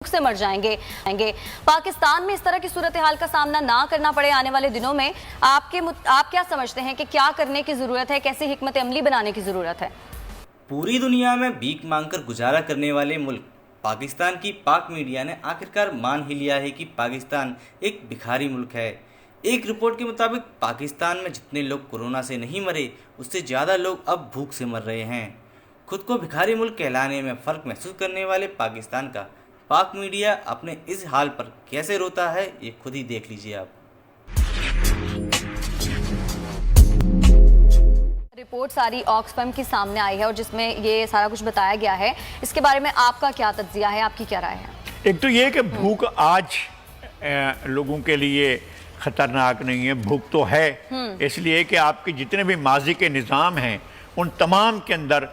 से मर जाएंगे। पाकिस्तान में इस तरह की सूरत हाल का सामना ना करना पड़े आने वाले दिनों में आप क्या समझते हैं कि क्या करने की जरूरत है, कैसी हिकमत अमली बनाने की जरूरत है? पूरी दुनिया में भीख मांगकर गुजारा करने वाले मुल्क पाकिस्तान की पाक मीडिया ने आखिरकार मान ही लिया है कि पाकिस्तान एक भिखारी मुल्क है। एक रिपोर्ट के मुताबिक पाकिस्तान में जितने लोग कोरोना से नहीं मरे उससे ज़्यादा लोग अब भूख से मर रहे हैं। खुद को भिखारी मुल्क कहलाने में फ़र्क महसूस करने वाले पाकिस्तान का पाक मीडिया अपने इस हाल पर कैसे रोता है ये खुद ही देख लीजिए आप। रिपोर्ट सारी ऑक्सफैम की सामने आई है और जिसमें ये सारा कुछ बताया गया है, इसके बारे में आपका क्या तज्जिया है, आपकी क्या राय है? एक तो ये कि भूख आज लोगों के लिए खतरनाक नहीं है, भूख तो है इसलिए कि आपके जितने भी माजी के निज़ाम हैं उन तमाम के अंदर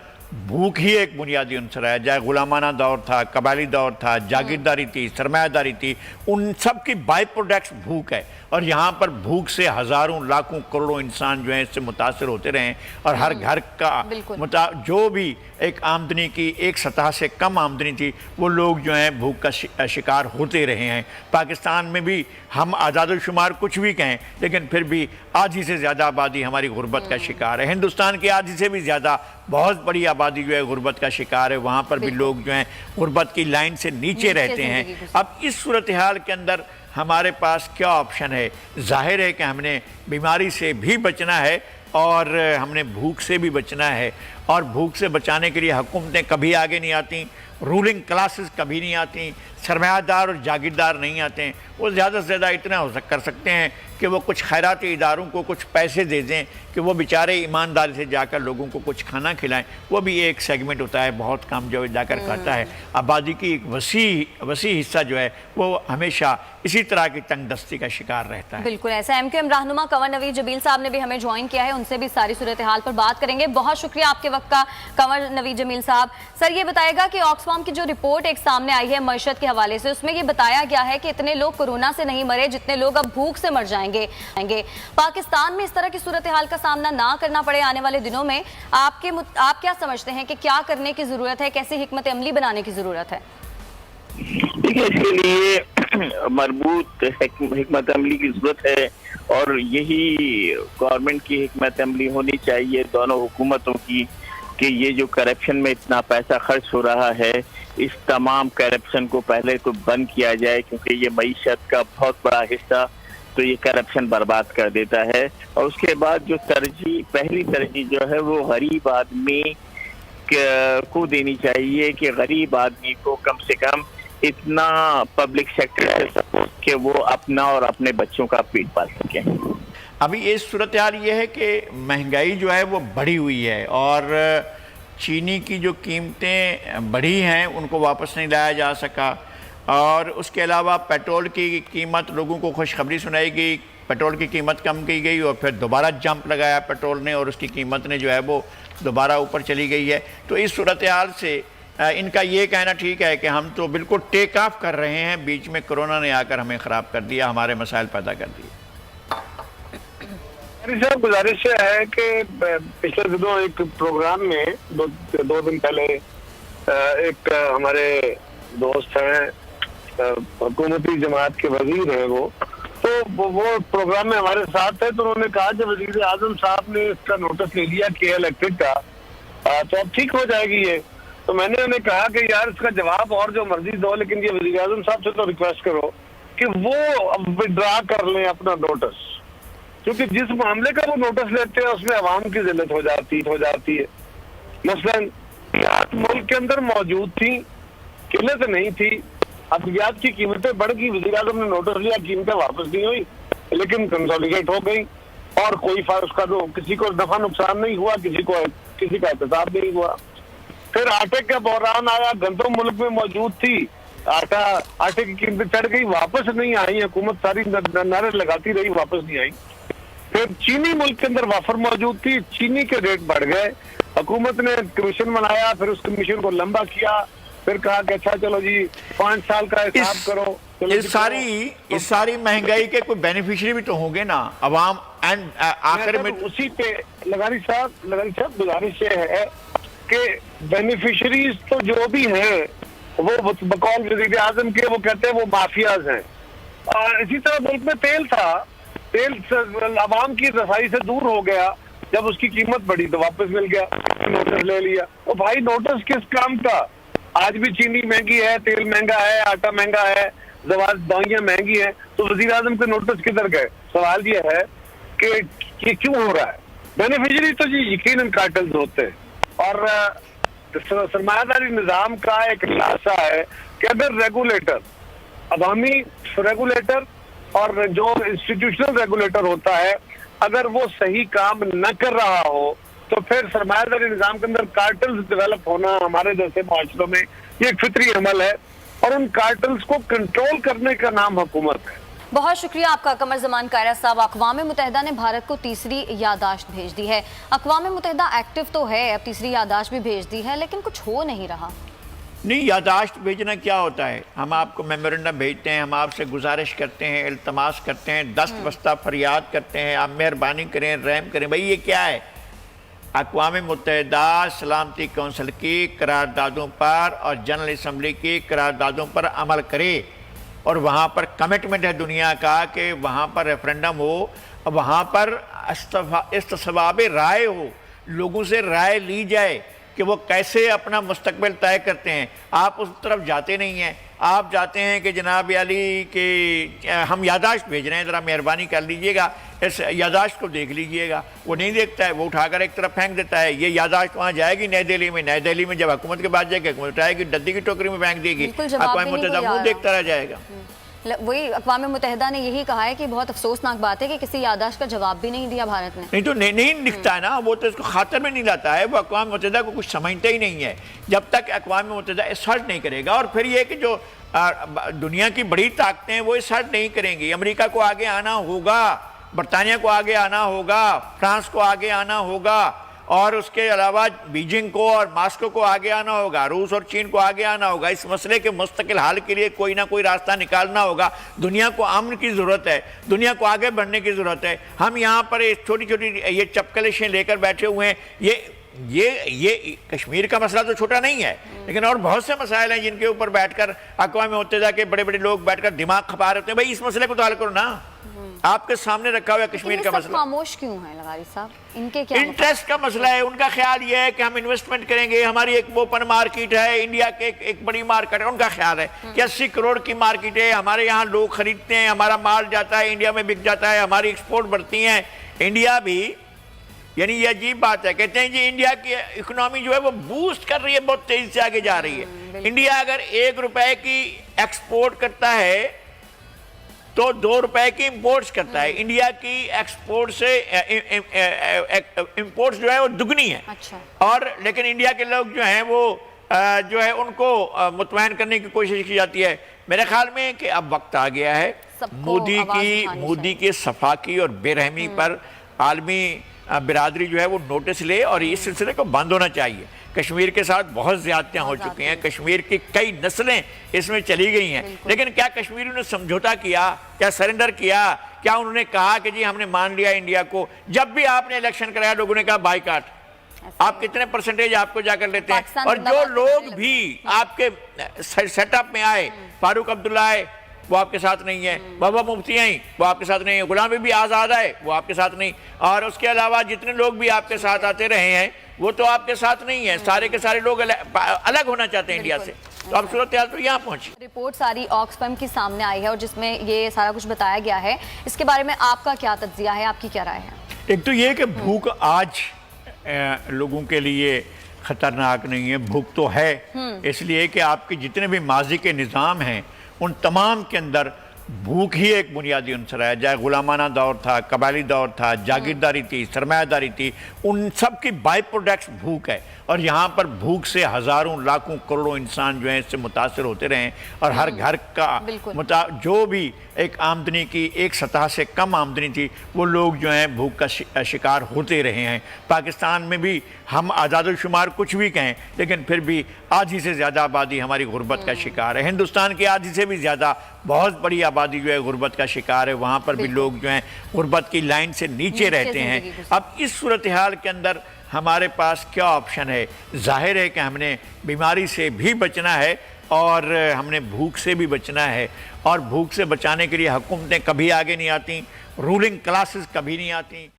भूख ही एक बुनियादी अंसर है। चाहे गुलामाना दौर था, कबायली दौर था, जागीरदारी थी, सरमायादारी थी, उन सब की बाई प्रोडक्ट्स भूख है। और यहाँ पर भूख से हज़ारों लाखों करोड़ों इंसान जो हैं इससे मुतासर होते रहे और हर घर का जो भी एक आमदनी की एक सतह से कम आमदनी थी वो लोग जो हैं भूख का शिकार होते रहे हैं। पाकिस्तान में भी हम आज़ादोशुमार कुछ भी कहें लेकिन फिर भी आधी से ज़्यादा आबादी हमारी गुर्बत का शिकार है। हिंदुस्तान की आधी से भी ज़्यादा बहुत बड़ी आबादी जो है गुर्बत का शिकार है। वहाँ पर भी लोग जो हैं गुर्बत की लाइन से नीचे रहते हैं। अब इस सूरत हाल के अंदर हमारे पास क्या ऑप्शन है? जाहिर है कि हमने बीमारी से भी बचना है और हमने भूख से भी बचना है। और भूख से बचाने के लिए हुकूमतें कभी आगे नहीं आती, रूलिंग क्लासेस कभी नहीं आती, सरमायादार और जागीरदार नहीं आते। वो ज़्यादा से ज़्यादा इतना कर सकते हैं कि वो कुछ खैराती इदारों को कुछ पैसे दे दें कि वो बेचारे ईमानदारी से जाकर लोगों को कुछ खाना खिलाएं। वो भी एक सेगमेंट होता है, बहुत कम जो जाकर खाता है। आबादी की एक वसी हिस्सा जो है वो हमेशा इसी तरह की तंगदस्ती का शिकार रहता है। बिल्कुल ऐसा। MQM रहनुमा कंवर नवीद जमील साहब ने भी हमें ज्वाइन किया है, उनसे भी सारी सूरत हाल पर बात करेंगे। बहुत शुक्रिया आपके वक्त का कंवर नवीद जमील साहब। सर ये बताएगा कि ऑक्सफैम की जो रिपोर्ट एक सामने आई है मईशत के हवाले से, उसमें ये बताया गया है कि इतने लोग कोरोना से नहीं मरे जितने लोग अब भूख से मर जाएंगे। पाकिस्तान में इस तरह की सूरत हाल का सामना ना करना पड़े आने वाले दिनों में आप क्या समझते हैं कि क्या करने की जरूरत है, कैसी हिकमत अमली बनाने की जरूरत है? देखिए, इसके लिए मरबूत हिकमत अमली की जरूरत है और यही गवर्नमेंट की हिकमत अमली होनी चाहिए, दोनों हुकूमतों की, कि ये जो करप्शन में इतना पैसा खर्च हो रहा है इस तमाम करप्शन को पहले तो बंद किया जाए, क्योंकि ये मईशत का बहुत बड़ा हिस्सा तो ये करप्शन बर्बाद कर देता है। और उसके बाद जो पहली तरजीह जो है वो गरीब आदमी को देनी चाहिए कि गरीब आदमी को कम से कम इतना पब्लिक सेक्टर से सपोर्ट कि वो अपना और अपने बच्चों का पेट पाल सकें। अभी ये सूरत हाल ये है कि महंगाई जो है वो बढ़ी हुई है और चीनी की जो कीमतें बढ़ी हैं उनको वापस नहीं लाया जा सका। और उसके अलावा पेट्रोल की कीमत, लोगों को खुशखबरी सुनाई गई, पेट्रोल की कीमत कम की गई और फिर दोबारा जंप लगाया पेट्रोल ने और उसकी कीमत ने जो है वो दोबारा ऊपर चली गई है। तो इस सूरत हाल से इनका ये कहना ठीक है कि हम तो बिल्कुल टेक ऑफ कर रहे हैं, बीच में कोरोना ने आकर हमें ख़राब कर दिया, हमारे मसाइल पैदा कर दिए। साहब गुजारिश है कि पिछले दिनों एक प्रोग्राम में दो दिन पहले एक हमारे दोस्त हैं, हुकूमती जमात के वजीर हैं वो प्रोग्राम में हमारे साथ है। तो उन्होंने कहा कि वजीर आजम साहब ने इसका नोटिस ले लिया के इलेक्ट्रिक का, तो अब ठीक हो जाएगी ये। तो मैंने उन्हें कहा कि यार इसका जवाब और जो मर्जी दो, लेकिन ये वजीर आजम साहब से तो रिक्वेस्ट करो कि वो अब विड्रा कर लें अपना नोटिस, क्योंकि जिस मामले का वो नोटिस लेते हैं उसमें अवाम की जिल्लत हो जाती है। मसलन मुल्क के अंदर मौजूद थी, किल्लत नहीं थी, अद्वियात की कीमतें बढ़ गई, वज़ीर आज़म ने नोटिस लिया, कीमतें वापस नहीं हुई लेकिन कंसोलिडेट हो गई और कोई उसका तो किसी को नफा नुकसान नहीं हुआ, किसी का एहतसाब नहीं हुआ। फिर आटे का बहरान आया, गंदम मुल्क में मौजूद थी, आटे की कीमतें चढ़ गई, वापस नहीं आई, हुकूमत सारी नारे लगाती रही, वापस नहीं आई। फिर चीनी मुल्क के अंदर वाफर मौजूद थी, चीनी के रेट बढ़ गए, हुकूमत ने कमीशन बनाया, फिर उस कमीशन को लंबा किया, फिर कहा कि अच्छा चलो जी 5 साल का हिसाब करो। इस सारी महंगाई के कोई बेनिफिशियरी भी तो होंगे ना अवाम एंड आखिर में। उसी पे लगानी साहब गुजारिश है कि बेनिफिशरीज तो जो भी हैं वो बकौल वज़ीर आज़म के वो कहते हैं वो माफियाज हैं। और इसी तरह मुल्क में तेल था, तेल आवाम की रसाई से दूर हो गया, जब उसकी कीमत बढ़ी तो वापस मिल गया, नोटिस ले लिया। तो भाई नोटिस किस काम का? आज भी चीनी महंगी है, तेल महंगा है, आटा महंगा है, दवाइयां महंगी हैं, तो वज़ीर आज़म के नोटिस किधर गए? सवाल ये है कि क्यों हो रहा है? बेनिफिशियरी तो जी यकीनन कार्टेल्स होते हैं। और सरमायादारी निजाम का एक खुलासा है कि अगर रेगुलेटर, अवामी रेगुलेटर और जो इंस्टीट्यूशनल रेगुलेटर होता है, अगर वो सही काम न कर रहा हो तो फिर सरमायादारी निजाम के अंदर कार्टल्स डेवलप होना हमारे जैसे माशरों में ये एक फितरी अमल है, और उन कार्टल्स को कंट्रोल करने का नाम हुकूमत है। बहुत शुक्रिया आपका कमर जमान कायरा साहब। अक़वाम मुत्तहिदा ने भारत को तीसरी यादाश्त भेज दी है। अक़वाम मुत्तहिदा एक्टिव तो है, अब तीसरी यादाश्त भी भेज दी है, लेकिन कुछ हो नहीं रहा। नहीं, यादाश्त भेजना क्या होता है? हम आपको मेमोरेंडम भेजते हैं, हम आपसे गुजारिश करते हैं, इल्तमास करते हैं, दस्त बस्ता फरियाद करते हैं, आप मेहरबानी करें, रहम करें। भाई ये क्या है? अक़वाम मुत्तहिदा सलामती कौंसिल की करारदादों पर और जनरल असम्बली की करारदादों पर अमल करे, और वहाँ पर कमिटमेंट है दुनिया का कि वहाँ पर रेफरेंडम हो, वहाँ पर इस्तिसबाब राय हो, लोगों से राय ली जाए कि वो कैसे अपना मुस्तकबिल तय करते हैं। आप उस तरफ जाते नहीं हैं, आप जाते हैं कि जनाब अली के हम यादाश्त भेज रहे हैं, ज़रा मेहरबानी कर लीजिएगा, इस यादाश्त को देख लीजिएगा। वो नहीं देखता है, वो उठाकर एक तरफ फेंक देता है। ये यादाश्त वहाँ जाएगी नई दिल्ली में, नई दिल्ली में जब हुकूमत के बाद जाएगी, हुकूमत उठाएगी, डद्दी की टोकरी में फेंक देगी, अक़वाम मुत्तहिदा मुँह देखता रह जाएगा। वही अक़वाम मुत्तहिदा ने यही कहा है कि बहुत अफसोसनाक बात है कि किसी यादाश्त का जवाब भी नहीं दिया भारत ने। नहीं तो नहीं लिखता है ना, वो तो इसको खातर में नहीं लाता है, वो अक़वाम मुत्तहिदा को कुछ समझता ही नहीं है। जब तक अक़वाम मुत्तहिदा असर्ट नहीं करेगा, और फिर ये कि जो दुनिया की बड़ी ताकतें हैं वो असर्ट नहीं करेंगी। अमेरिका को आगे आना होगा, बरतानिया को आगे आना होगा, फ्रांस को आगे आना होगा, और उसके अलावा बीजिंग को और मास्को को आगे आना होगा, रूस और चीन को आगे आना होगा। इस मसले के मुस्तकिल हल के लिए कोई ना कोई रास्ता निकालना होगा। दुनिया को अमन की ज़रूरत है, दुनिया को आगे बढ़ने की ज़रूरत है। हम यहाँ पर छोटी छोटी ये चपकलिशें लेकर बैठे हुए हैं। ये कश्मीर का मसला तो छोटा नहीं है, लेकिन और बहुत से मसाइल हैं जिनके ऊपर बैठकर अक़वाम मुत्तहिदा के बड़े बड़े लोग बैठकर दिमाग खपा रहे होते हैं। भाई इस मसले को तो हल करो ना, आपके सामने रखा हुआ है कश्मीर का मसला। खामोश क्यों है लगारी साहब? इनके क्या इंटरेस्ट का मसला है? उनका ख्याल ये है कि हम इन्वेस्टमेंट करेंगे, हमारी एक ओपन मार्केट है, इंडिया के एक बड़ी मार्केट है। उनका ख्याल है कि 80 करोड़ की मार्केट है, हमारे यहाँ लोग खरीदते हैं, हमारा माल जाता है, इंडिया में बिक जाता है, हमारी एक्सपोर्ट बढ़ती है। इंडिया भी, यानी ये अजीब बात है, कहते हैं जी इंडिया की इकोनॉमी जो है वो बूस्ट कर रही है, बहुत तेजी से आगे जा रही है। इंडिया अगर 1 रुपए की एक्सपोर्ट करता है तो 2 रुपए की इंपोर्ट्स करता है। इंडिया की एक्सपोर्ट से इंपोर्ट्स जो है वो दुगनी है। अच्छा। और लेकिन इंडिया के लोग जो हैं वो जो है उनको मुतमईन करने की कोशिश की जाती है। मेरे ख्याल में कि अब वक्त आ गया है मोदी की सफाकी और बेरहमी पर आलमी बिरादरी जो है वो नोटिस ले, और इस सिलसिले को बंद होना चाहिए। कश्मीर के साथ बहुत ज़्यादतियाँ हो चुकी हैं, कश्मीर की कई नस्लें इसमें चली गई हैं, लेकिन क्या कश्मीरियों ने समझौता किया? क्या सरेंडर किया? क्या उन्होंने कहा कि जी हमने मान लिया इंडिया को? जब भी आपने इलेक्शन कराया लोगों ने कहा बाइकाट। आप कितने परसेंटेज आपको जाकर लेते हैं? और जो लोग भी आपके सेटअप में आए, फारूक अब्दुल्ला आए, वो आपके साथ नहीं है, बाबा मुफ्ती आई वो आपके साथ नहीं है, गुलाम नबी आज़ाद आए वो आपके साथ नहीं, और उसके अलावा जितने लोग भी आपके साथ आते रहे हैं वो तो आपके साथ नहीं है। सारे के सारे लोग अलग होना चाहते हैं इंडिया से। तो अब सूरत हाल तो यहाँ पहुंची। रिपोर्ट सारी ऑक्सफैम की सामने आई है और जिसमें ये सारा कुछ बताया गया है, इसके बारे में आपका क्या तज्जिया है, आपकी क्या राय है? एक तो ये कि भूख आज लोगों के लिए खतरनाक नहीं है, भूख तो है, इसलिए कि आपके जितने भी माजी के निज़ाम हैं उन तमाम के अंदर भूख ही एक बुनियादी अंसर है। चाहे गुलामाना दौर था, कबायली दौर था, जागीरदारी थी, सरमायादारी थी, उन सब की बाई प्रोडक्ट्स भूख है। और यहाँ पर भूख से हज़ारों लाखों करोड़ों इंसान जो हैं इससे मुतासर होते रहे हैं, और हर घर का जो भी एक आमदनी की एक सतह से कम आमदनी थी वो लोग जो हैं भूख का शिकार होते रहे हैं। पाकिस्तान में भी हम आज़ादुशुमार कुछ भी कहें, लेकिन फिर भी आधी से ज़्यादा आबादी हमारी गुर्बत का शिकार है। हिंदुस्तान की आधी से भी ज़्यादा बहुत बड़ी आबादी जो है गुर्बत का शिकार है। वहाँ पर भी लोग जो हैं गुर्बत की लाइन से नीचे रहते हैं। अब इस सूरत हाल के अंदर हमारे पास क्या ऑप्शन है? जाहिर है कि हमने बीमारी से भी बचना है, और हमने भूख से भी बचना है। और भूख से बचाने के लिए हुकूमतें कभी आगे नहीं आती, रूलिंग क्लासेस कभी नहीं आती।